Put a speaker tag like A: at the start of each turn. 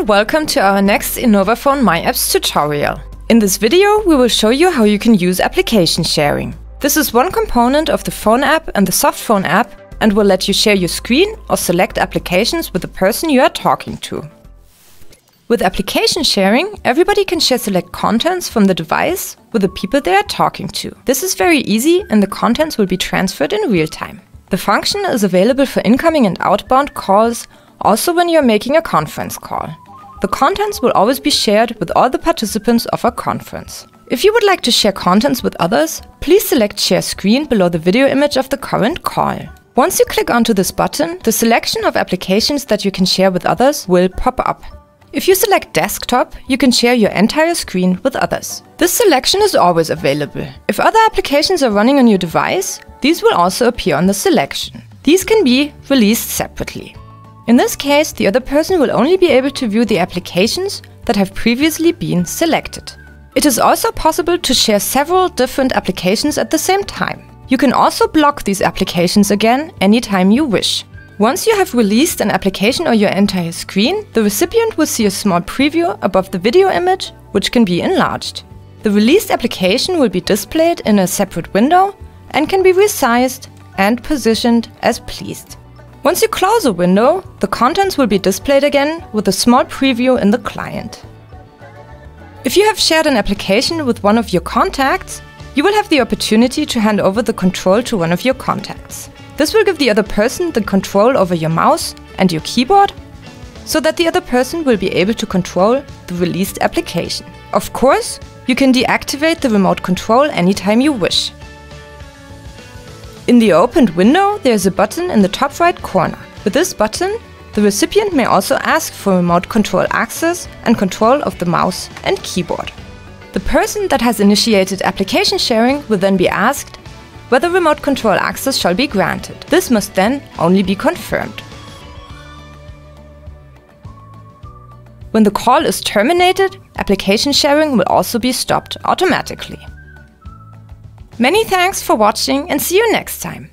A: welcome to our next Innovaphone myApps tutorial. In this video, we will show you how you can use application sharing. This is one component of the phone app and the soft phone app and will let you share your screen or select applications with the person you are talking to. With application sharing, everybody can share select contents from the device with the people they are talking to. This is very easy and the contents will be transferred in real time. The function is available for incoming and outbound calls, also when you are making a conference call. The contents will always be shared with all the participants of a conference. If you would like to share contents with others, please select Share Screen below the video image of the current call. Once you click onto this button, the selection of applications that you can share with others will pop up. If you select Desktop, you can share your entire screen with others. This selection is always available. If other applications are running on your device, these will also appear on the selection. These can be released separately. In this case, the other person will only be able to view the applications that have previously been selected. It is also possible to share several different applications at the same time. You can also block these applications again anytime you wish. Once you have released an application or your entire screen, the recipient will see a small preview above the video image, which can be enlarged. The released application will be displayed in a separate window and can be resized and positioned as pleased. Once you close a window, the contents will be displayed again with a small preview in the client. If you have shared an application with one of your contacts, you will have the opportunity to hand over the control to one of your contacts. This will give the other person the control over your mouse and your keyboard, so that the other person will be able to control the released application. Of course, you can deactivate the remote control anytime you wish. In the opened window, there is a button in the top right corner. With this button, the recipient may also ask for remote control access and control of the mouse and keyboard. The person that has initiated application sharing will then be asked whether remote control access shall be granted. This must then only be confirmed. When the call is terminated, application sharing will also be stopped automatically. Many thanks for watching and see you next time.